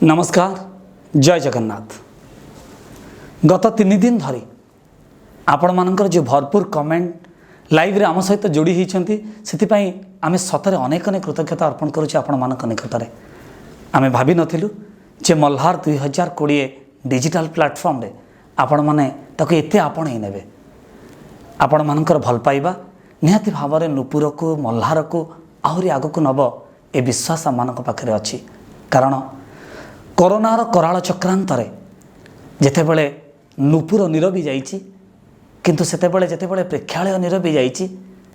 नमस्कार, जय जगन्नाथ। गत 3 दिन धरी आपण मानकर जो भरपूर कमेंट लाइव रे आम सहित जोड़ी होती से आम सतरे अनेक अनेक कृतज्ञता अर्पण करुचे आपण मानक निकटरे। आम भावी नथिलु जे मल्हार 2020 डिजिटल प्लेटफॉर्म रे आपण माने ताको एते आपण ही नेबे। आपण मानकर भल पाइबा निहाती भाव में नुपुर को मल्हार को आहरी आगक नब ए विश्वास आम मानक पाखरे अछि। कारण कोरोनार कराल चक्रांतरे जेतेबेले नुपुर निरबी जाइछि किंतु सेतेबेले जेतेबेले प्रेक्षालय निरबी जाइछि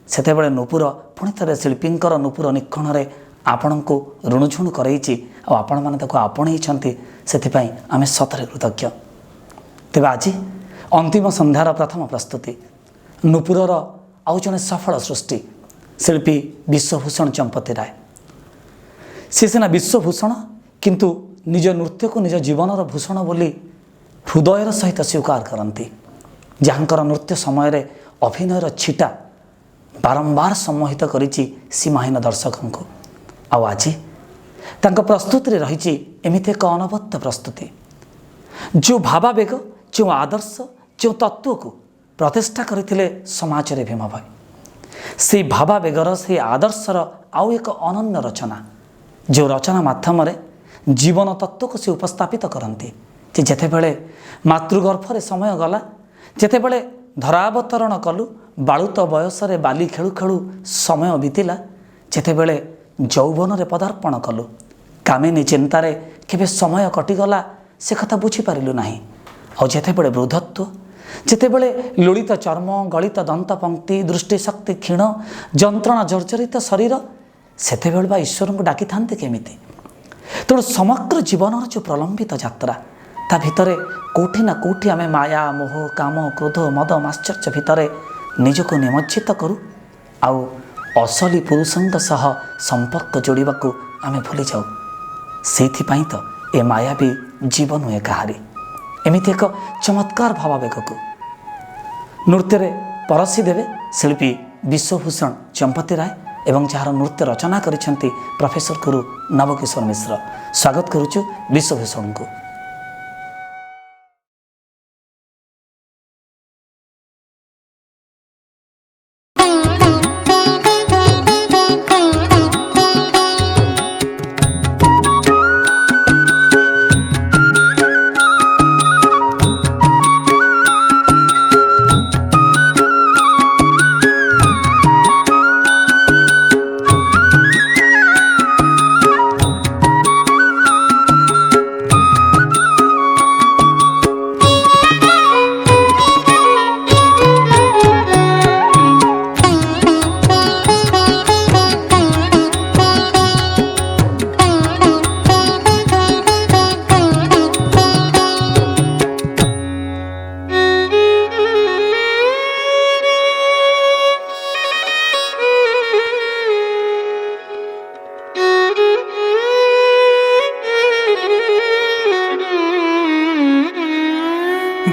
सेतेबेले नुपुर पुणी थे शिल्पींकर नुपुर निक्षण रे आपण को ऋणझुण करैछि आ आपण माने ताको आपणैछंती सेथिपई आमे सतरे कृतज्ञ। तेबे आज अंतिम संध्यार प्रथम प्रस्तुति नुपुरर आउ जने सफल सृष्टि शिल्पी विश्वभूषण चंपती राय। सी सिना विश्वभूषण किंतु निज नृत्य को निज जीवनर भूषण बोली हृदयर सहित स्वीकार करती। जहाँकर नृत्य समय रे अभिनयर छिटा बारंबार सम्मोहित करिछि सीमाहीन दर्शकों को। आज तांको प्रस्तुति रे रहिछि एमिति एक अनवद्य प्रस्तुति जो भावावेग जो आदर्श जो तत्व को प्रतिष्ठा करथिले समाज रे भीम भाई। से भावावेगर से आदर्शर आउ एक अनन्य रचना जो रचना माध्यम रे जीवन तत्व को से उपस्थापित करती। जेतेबेले मातृगर्भरे समय गला जेतेबेले धरावतरण कलु बालुत बयस रे बाली खेलु खेलु समय बीतिला जेतेबेले यौवन रे पदार्पण कलु कामिनी चिंतारे केबे समय कटिगला से कथा बुझी पारिलु नाही। और जेतेबेले वृद्धत्व जेतेबेले लोलित चर्म गलित दंत पंक्ति दृष्टिशक्ति क्षीण जंत्रणा जर्जरित शरीर सेतेबेले बा ईश्वर को डाकी थांते केमिति। तेणु समग्र जीवन जो प्रलंबित यात्रा ता भितरे कोठी ना कोठी आमे माया मोह काम क्रोध मद माश्चर्य भितरे निजको निमज्जित करू आउ असली पुरुषंक सह संपर्क जोड़ाकू आमे भूली जाऊ। सेथिपाई तो ए मायावी जीवन हुए कहारी एमिति एक चमत्कार भावावेग को नृत्य रे परसी देवे शिल्पी विश्वभूषण चंपती राय एवं जार नृत्य रचना करिसेंती प्रोफेसर गुरु नवकिशोर मिश्र। स्वागत करुचु विश्वभूषण को।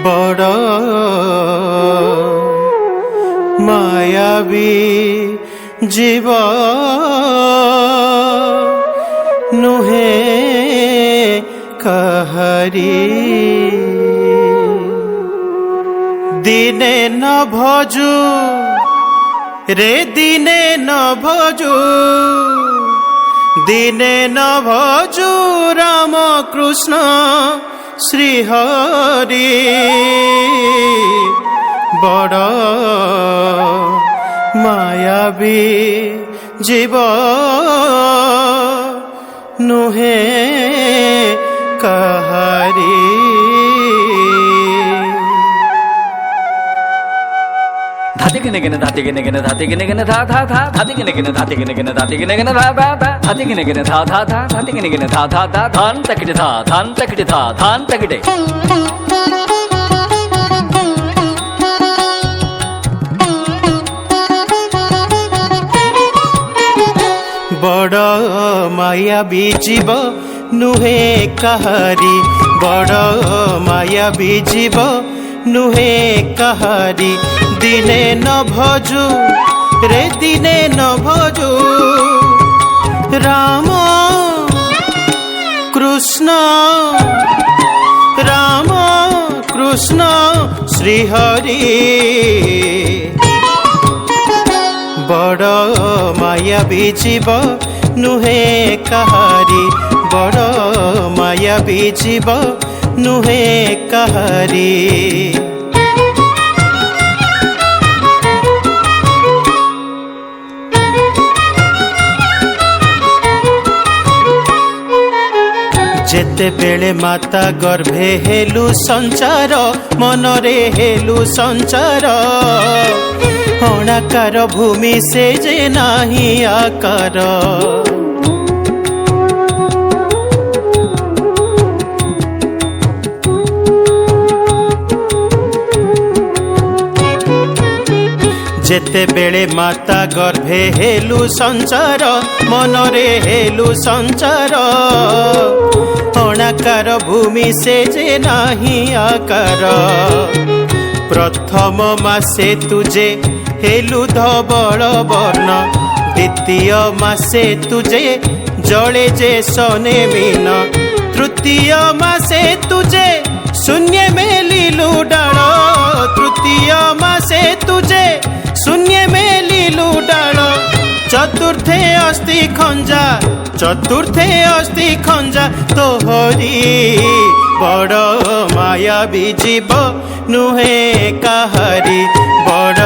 बड़ मायावी जीव नुहे कहरी दिने न भजू रे दिने न भजू दिने न भजू राम कृष्ण श्री हरि बड़ मायावी जीव नुहे कहरी धाति गिने गिने धाति गिने गिने धाति गिने गिने धा धा धा धाति गिने गिने धाति गिने गिने धाति गिने गिने धा धा धा धाति गिने गिने धा धा धा धाति गिने गिने धा धा धा धान तकिटे धा धान तकिटे धा धान तकिटे बड़ मायावी जीव नुहे कहरी बड़ मायावी जीव नुहे कहरी दिने न भजू रे दिने न भजू राम कृष्ण कृष्ण श्रीहरि बड़ मायावी जीव नुहे कहारी बड़ मायावी जीव नुहे कहारी जेते बेले माता गर्भे हेलु संचार मनरे हेलु संचार अणाकार भूमि से जे नाही आकार जेते बेले माता गर्भे हेलु संचार मनरे हेलु संचार अणाकार भूमि से जे नाही आकार प्रथम मासे तुझे हेलु धवल वर्ण द्वितीय मासे तुझे जले जे सने मीन तृतीय मासे तुझे शून्य मेलिलु डाल तृतीय मासे तुझे शून्य मेलिलु डाल चतुर्थे अस्ति खंजा तोहरी बड़ मायावी जीव नुहे कहारी बड़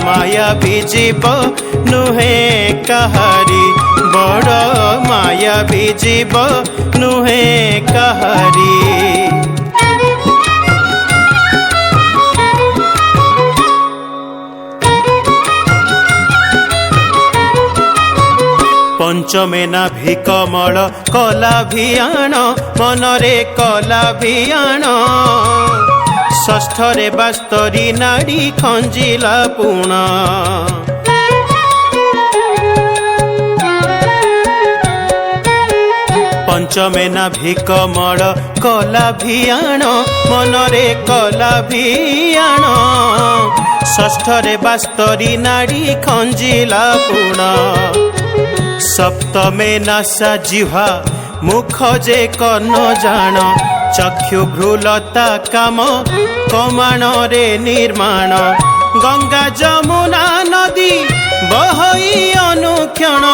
मायावी जीव नुहे कहारी बड़ मायावी जीव नुहे कहारी पंचमेना भिकमल कला भियाण मनरे कला भियाण षष्ठरे बास्तरी नाड़ी खंजिला पुण पंचमेना भिकमल कला भियाण मनरे कला भियाण षष्ठरे बास्तरी नाड़ी खंजिला पुण सप्तमे नासा जिह्वा मुख जे कर्ण जान चक्षु भ्रूलता काम कमाण रे निर्माण गंगा जमुना नदी बहई अनुक्षण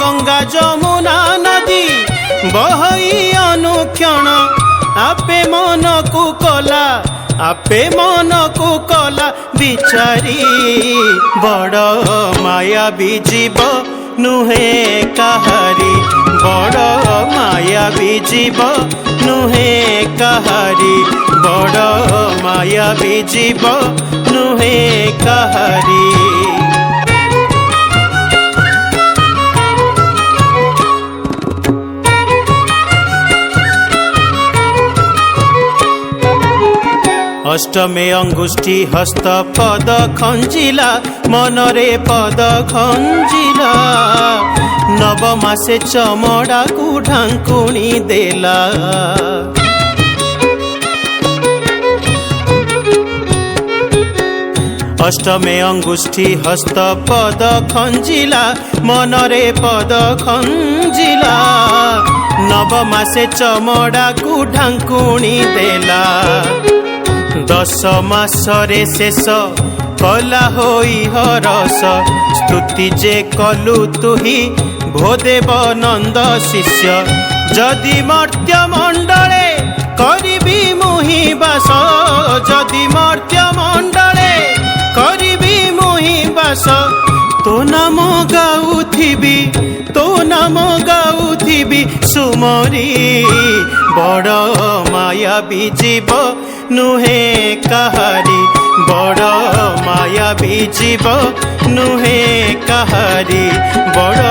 गंगा जमुना नदी बहई अनुक्षण आपे मन को कला बिचारी बड़ मायावी जीव नुहे कहारी बड़ मायावी जीव नुहे कहारी बड़ मायावी जीव नुहे कहारी अष्टमे अंगुष्ठी हस्त पद खंजिला मनरे पद खंजिला नवमासे चमड़ा को ढांकुणी देला अष्टमे अंगुष्ठी हस्त पद खंजिला मनरे पद खंजिला नवमासे चमड़ा को ढांकुणी देला दश मासरे शेष कला होई हरस स्तुति जे कलु तुही भोदेव नंद शिष्य जदि मर्त्य मंडले करिबी मुहि बास जदि मर्त्य मंडले करिबी मुहि बास तो नाम गाउथिबी सुमरी बड़ मायावी जीव नुहे कहारी बड़ मायावी जीव नुहे कहारी बड़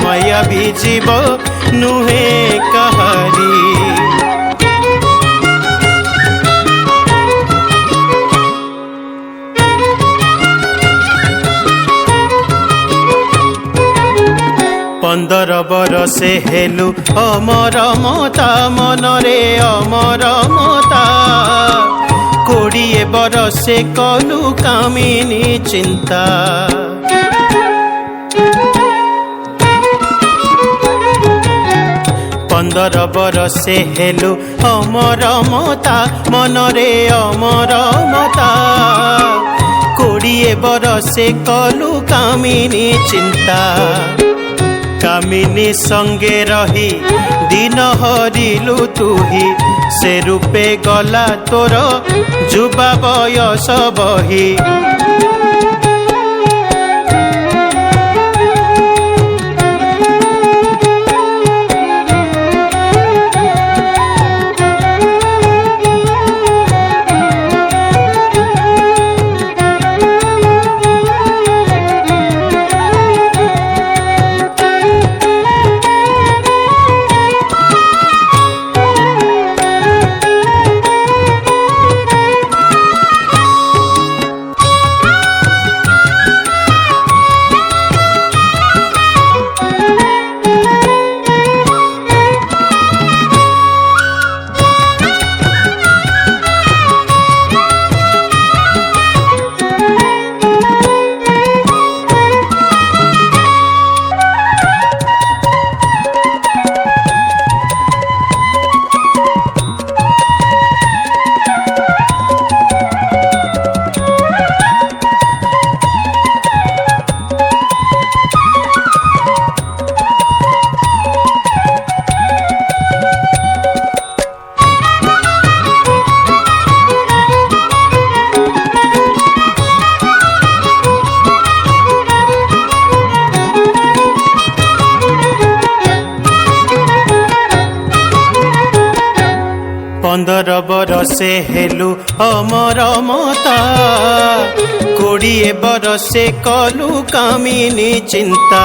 मायावी जीव नुहे कहारी पंदर बरसे हेलु अमर मता मनरे अमर मता 20 बरसे कलु कामिनी चिंता 15 बरसे हेलु अमर मता मनरे अमर मता 20 बरसे कलु कामिनी चिंता कामिनी संगे रही दिन हरिलु तुही से रूपे गला तोर जुबा बयस बही बरसे हेलु अमर मता 20 बरसे कलु कामिनी चिंता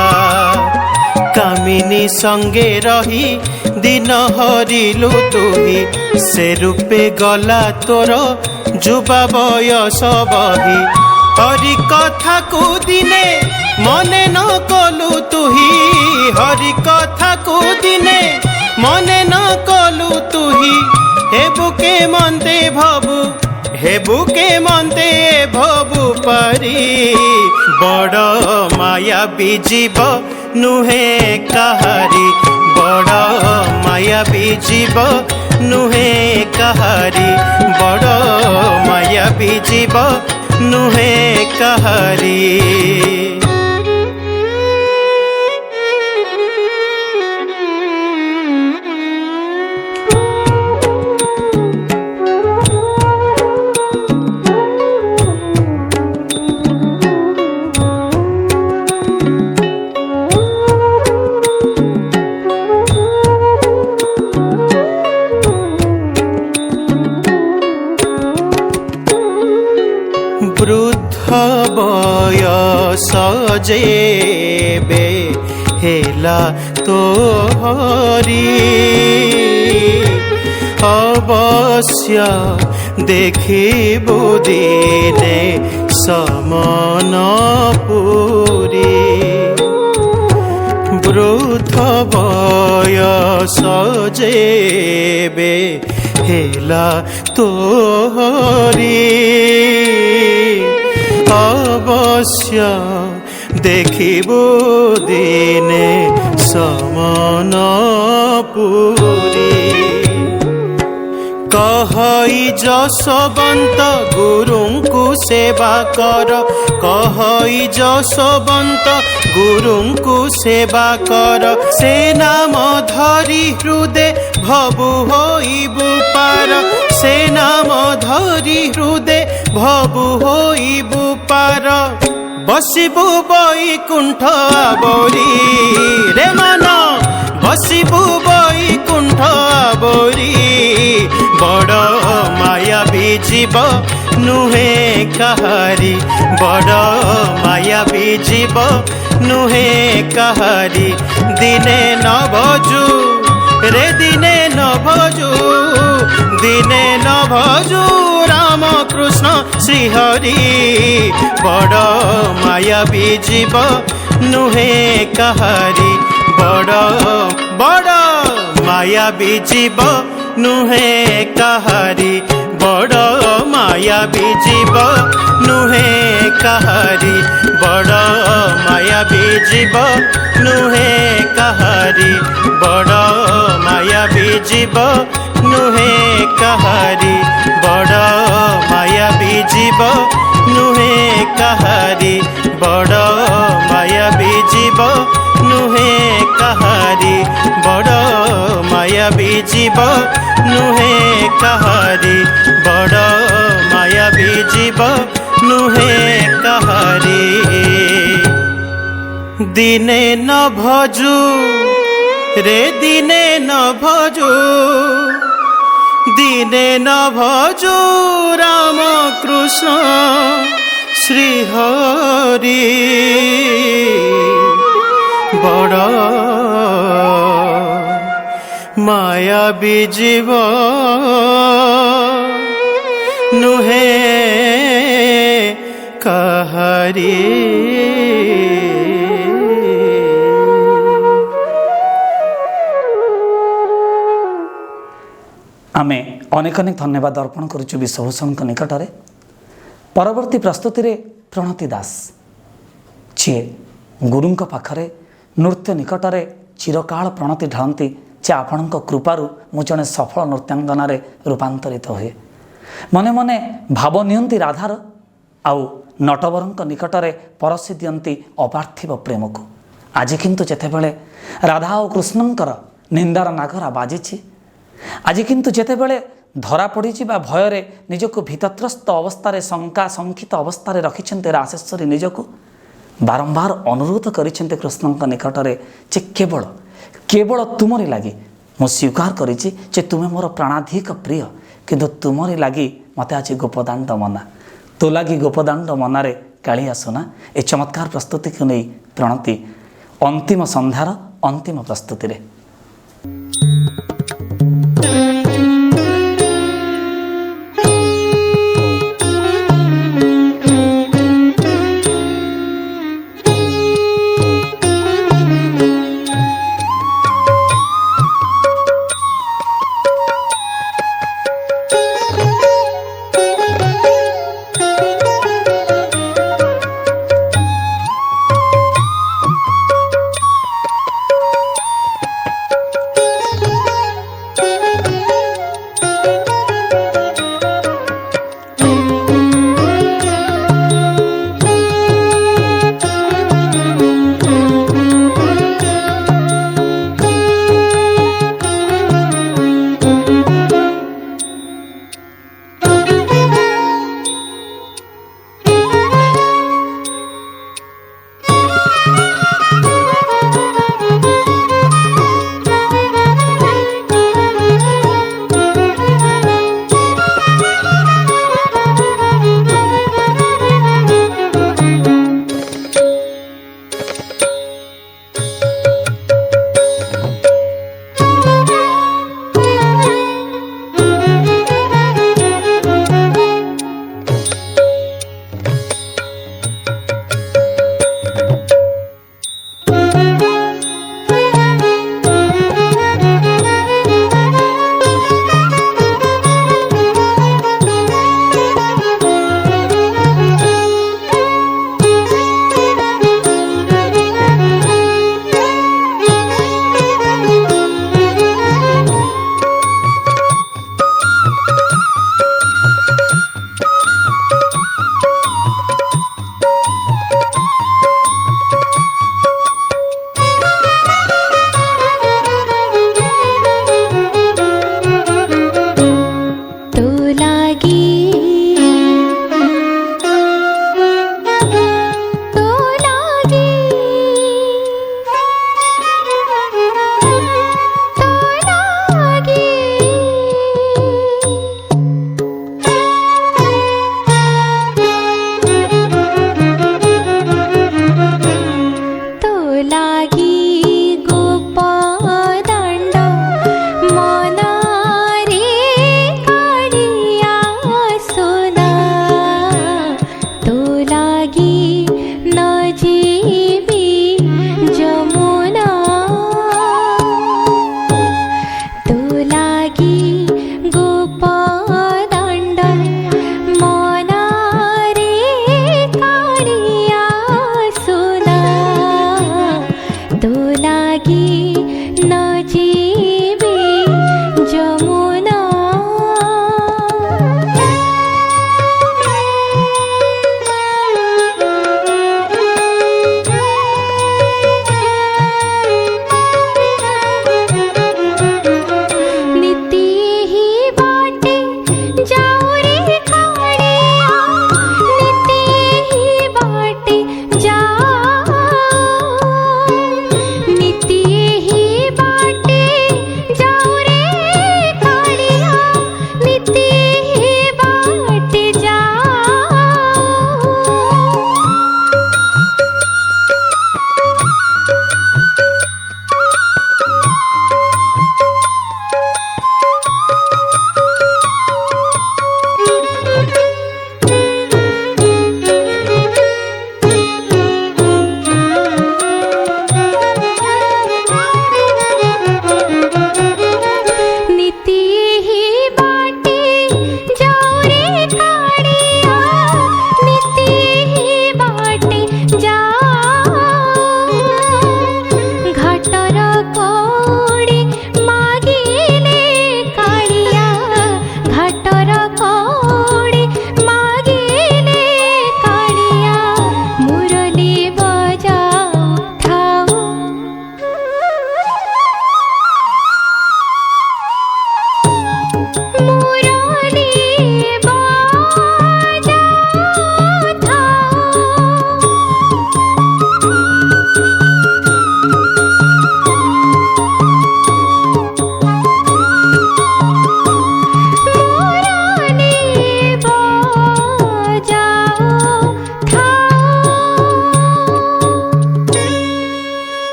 कामिनी संगे रही दिन हरिलु तुही से रूपे गला तोर जुबा बयस बही हरि कथा को दिने मने न कलु तुही हरि कथा को दिने मने न कलु तुही हेबुके मनते भबु हेबुके मनते भबु परी बड़ माया बीजीव नुहे कहारी बड़ माया बीजीव नुहे कहारी बड़ माया बीजीव नुहे कहारी वृद्ध बयस जेबे हेला तोहरी अवश्य देखिबु दिने समन पुरी वृद्ध बयस जेबे हेला तोहरी अवश्य देखिबु दिने समन पुरी कहई जसवंत गुरुंकु सेवा कर कहई जसवंत गुरुंकु सेवा कर से नाम धरी हृदय भबु होइबु पार से नाम धरी हृदय भबु होइबु पार बसिबु बैकुंठ आवरी रे मन बसिबु बैकुंठ आवरी बड़ माया बीजीव नुहे कहारी बड़ माया बीजीव नुहे कहारी दिने न भजू रे दिने न भजू दिने न भजू राम कृष्ण श्रीहरि बड़ माया बीजीव नुहे कहारी बड़ बड़ माया बीजीव नुहे कहारी बड़ माया बीजीव नुहे कहारी बड़ माया बीजीव नुहे कहारी बड़ माया जीव नुहे कहारी बड़ मायाबी जीव नुहे कहारी बड़ मायाबी जीव नुहे कहारी बड़ मायाबी जीव नुहे कहारी बड़ मायाबी जीव नुहे कहारी दिने न भजू रे दिने न भजू दिने न भजू राम कृष्ण श्री हरि बड़ मायाबी जीव नुहे कहारी। आमे अनेक अनेक धन्यवाद अर्पण करुचु विश्वभूषण निकटरे। परवर्ती प्रस्तुति रे प्रणति दास जी गुरु पाखरे नृत्य निकटरे चिरकाल प्रणति ढाळंती जे आपणक कृपारु मु जणे सफल नृत्यांगना रे रूपांतरित हुए मने मने भाव नियंती राधार आउ नटवरंक निकटरे परसी दियंती अपार्थिव प्रेम को। आज किंतु जेतेबेले राधा और कृष्णंकर निंदार नागरा बाजिछि आज किंतु जेतेबेले धरा पड़ी भय निजक भीतत्रस्त अवस्था शंका शंकित अवस्था रखिछन्ते राशेश्वरी निजक बारंबार अनुरोध करिछन्ते कृष्णंक निकटरे जे केवल केवल तुमरी लगी मु स्वीकार करिछि जे तुमे मोर प्राणाधिक प्रिय किंतु तुमरी लगी मते आज गोपदाण्ड मना तो लगी गोपदाण्ड मनारे काली आसुना। ए चमत्कार प्रस्तुति को नहीं प्रणति अंतिम संध्यार अंतिम प्रस्तुति रे।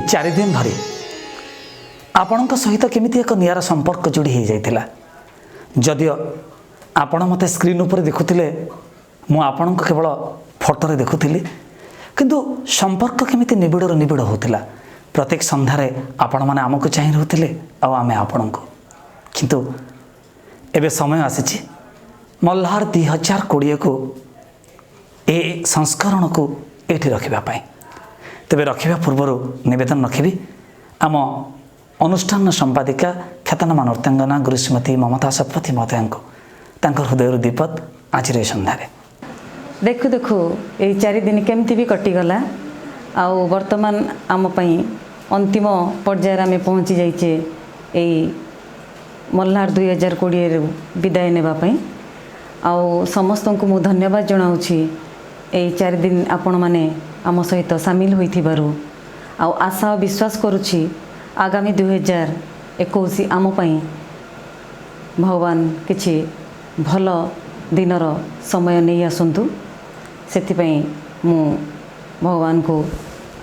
ଚାରି ଦିନ ଧରି ଆପଣଙ୍କ ସହିତ କେମିତି ଏକ ନିଆରା ସମ୍ପର୍କ ଯୋଡ଼ି ହୋଇଯାଇଥିଲା। ଯଦିଓ ଆପଣ ମୋତେ ସ୍କ୍ରିନ୍ ଉପରେ ଦେଖୁଥିଲେ, ମୁଁ ଆପଣଙ୍କୁ କେବଳ ଫଟୋରେ ଦେଖୁଥିଲି, କିନ୍ତୁ ସମ୍ପର୍କ କେମିତି ନିବିଡ଼ରୁ ନିବିଡ଼ ହେଉଥିଲା। ପ୍ରତ୍ୟେକ ସନ୍ଧ୍ୟାରେ ଆପଣମାନେ ଆମକୁ ଚାହିଁ ରହୁଥିଲେ ଆଉ ଆମେ ଆପଣଙ୍କୁ। କିନ୍ତୁ ଏବେ ସମୟ ଆସିଛି ମଲ୍ହାର 2020କୁ ଏ ସଂସ୍କରଣକୁ ଏଠି ରଖିବା ପାଇଁ। ତେବେ ରଖିବା ପୂର୍ବରୁ ନିବେଦନ ରଖିବି ଆମ ଅନୁଷ୍ଠାନର ସମ୍ପାଦିକା ଖ୍ୟାତନାମା ନୃତ୍ୟାଙ୍ଗନା ଗୁରୁ ଶ୍ରୀମତୀ ମମତା ଶତପଥୀ ମହୋଦୟାଙ୍କୁ ତାଙ୍କ ହୃଦୟରୁ ଦୀପଦ ଆଜିର ଏ ସନ୍ଧ୍ୟାରେ। ଦେଖୁ ଦେଖୁ ଏଇ 4 ଦିନ କେମିତି ବି କଟିଗଲା ଆଉ ବର୍ତ୍ତମାନ ଆମ ପାଇଁ ଅନ୍ତିମ ପର୍ଯ୍ୟାୟରେ ଆମେ ପହଞ୍ଚି ଯାଇଛେ ଏଇ ମଲ୍ହାର 2020ରୁ ବିଦାୟ ନେବା ପାଇଁ। ଆଉ ସମସ୍ତଙ୍କୁ ମୁଁ ଧନ୍ୟବାଦ ଜଣାଉଛି ଏଇ 4 ଦିନ ଆପଣମାନେ ଆମ ସହିତ ସାମିଲ ହୋଇଥିବାରୁ। ଆଉ ଆଶା ଓ ବିଶ୍ୱାସ କରୁଛି ଆଗାମୀ 2021 ଆମ ପାଇଁ ଭଗବାନ କିଛି ଭଲ ଦିନର ସମୟ ନେଇ ଆସନ୍ତୁ। ସେଥିପାଇଁ ମୁଁ ଭଗବାନଙ୍କୁ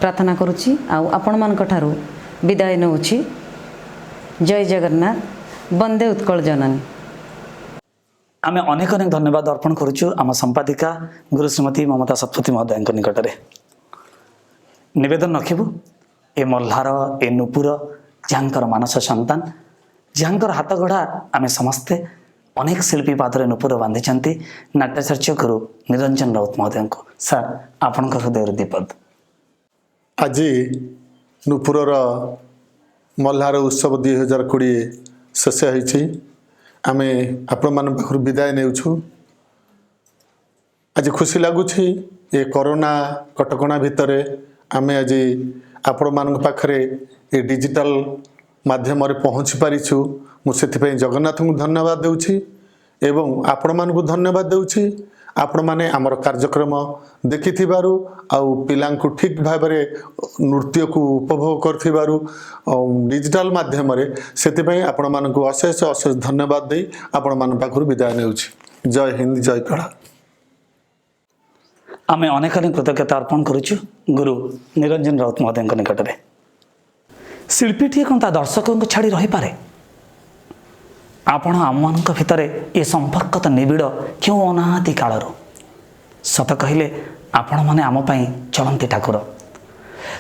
ପ୍ରାର୍ଥନା କରୁଛି ଆଉ ଆପଣମାନଙ୍କ ଠାରୁ ବିଦାୟ ନେଉଛି। ଜୟ ଜଗନ୍ନାଥ, ବନ୍ଦେ ଉତ୍କଳ ଜନନୀ। ଆମେ ଅନେକ ଅନେକ ଧନ୍ୟବାଦ ଅର୍ପଣ କରୁଛୁ ଆମ ସମ୍ପାଦିକା ଗୁରୁ ଶ୍ରୀମତୀ ମମତା ଶତପଥୀ ମହୋଦୟଙ୍କ ନିକଟରେ। ନିବେଦନ ରଖିବୁ ଏ ମଲ୍ହାର ଏ ନୂପୁର ଯାହାଙ୍କର ମାନସ ସନ୍ତାନ, ଯାହାଙ୍କର ହାତ ଗଢ଼ା ଆମେ ସମସ୍ତେ ଅନେକ ଶିଳ୍ପୀ ପାଦରେ ନୂପୁର ବାନ୍ଧିଛନ୍ତି ନାଟ୍ୟାଚାର୍ଯ୍ୟ ଗୁରୁ ନିରଞ୍ଜନ ରାଉତ ମହୋଦୟଙ୍କୁ। ସାର୍ ଆପଣଙ୍କ ହୃଦୟରୁ ଦୀପଦ। ଆଜି ନୂପୁରର ମଲ୍ହାର ଉତ୍ସବ 2020 ଶେଷ ହୋଇଛି। ଆମେ ଆପଣମାନଙ୍କ ପାଖରୁ ବିଦାୟ ନେଉଛୁ। ଆଜି ଖୁସି ଲାଗୁଛି ଏ କରୋନା କଟକଣା ଭିତରେ ଆମେ ଆଜି ଆପଣମାନଙ୍କ ପାଖରେ ଏ ଡିଜିଟାଲ ମାଧ୍ୟମରେ ପହଞ୍ଚି ପାରିଛୁ। ମୁଁ ସେଥିପାଇଁ ଜଗନ୍ନାଥଙ୍କୁ ଧନ୍ୟବାଦ ଦେଉଛି ଏବଂ ଆପଣମାନଙ୍କୁ ଧନ୍ୟବାଦ ଦେଉଛି। ଆପଣମାନେ ଆମର କାର୍ଯ୍ୟକ୍ରମ ଦେଖିଥିବାରୁ ଆଉ ପିଲାଙ୍କୁ ଠିକ୍ ଭାବରେ ନୃତ୍ୟକୁ ଉପଭୋଗ କରିଥିବାରୁ ଡିଜିଟାଲ ମାଧ୍ୟମରେ, ସେଥିପାଇଁ ଆପଣମାନଙ୍କୁ ଅଶେଷ ଅଶେଷ ଧନ୍ୟବାଦ ଦେଇ ଆପଣମାନଙ୍କ ପାଖରୁ ବିଦାୟ ନେଉଛି। ଜୟ ହିନ୍ଦ, ଜୟ କଳା। ଆମେ ଅନେକ ଅନେକ କୃତଜ୍ଞତା ଅର୍ପଣ କରୁଛୁ ଗୁରୁ ନିରଞ୍ଜନ ରାଉତ ମହୋଦୟଙ୍କ ନିକଟରେ। ଶିଳ୍ପୀଟିଏ କ'ଣ ତା ଦର୍ଶକଙ୍କୁ ଛାଡ଼ି ରହିପାରେ? ଆପଣ ଆମମାନଙ୍କ ଭିତରେ ଏ ସମ୍ପର୍କ ତ ନିବିଡ଼ କେଉଁ ଅନାଦି କାଳରୁ। ସତ କହିଲେ ଆପଣମାନେ ଆମ ପାଇଁ ଚଳନ୍ତି ଠାକୁର।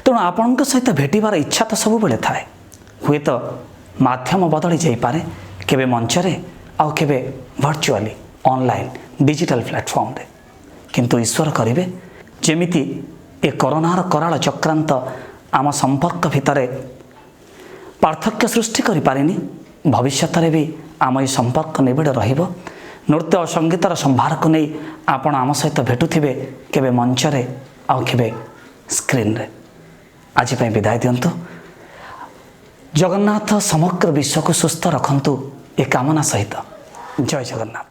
ତେଣୁ ଆପଣଙ୍କ ସହିତ ଭେଟିବାର ଇଚ୍ଛା ତ ସବୁବେଳେ ଥାଏ। ହୁଏତ ମାଧ୍ୟମ ବଦଳି ଯାଇପାରେ, କେବେ ମଞ୍ଚରେ ଆଉ କେବେ ଭର୍ଚୁଆଲି ଅନଲାଇନ୍ ଡିଜିଟାଲ ପ୍ଲାଟଫର୍ମରେ। କିନ୍ତୁ ଈଶ୍ୱର କରିବେ ଯେମିତି ଏ କରୋନାର କରାଳ ଚକ୍ରାନ୍ତ ଆମ ସମ୍ପର୍କ ଭିତରେ ପାର୍ଥକ୍ୟ ସୃଷ୍ଟି କରିପାରିନି, ଭବିଷ୍ୟତରେ ବି ଆମ ଏ ସମ୍ପର୍କ ନିବିଡ଼ ରହିବ। ନୃତ୍ୟ ଓ ସଙ୍ଗୀତର ସମ୍ଭାରକୁ ନେଇ ଆପଣ ଆମ ସହିତ ଭେଟୁଥିବେ, କେବେ ମଞ୍ଚରେ ଆଉ କେବେ ସ୍କ୍ରିନ୍ରେ। ଆଜି ପାଇଁ ବିଦାୟ ଦିଅନ୍ତୁ। ଜଗନ୍ନାଥ ସମଗ୍ର ବିଶ୍ୱକୁ ସୁସ୍ଥ ରଖନ୍ତୁ ଏ କାମନା ସହିତ। ଜୟ ଜଗନ୍ନାଥ।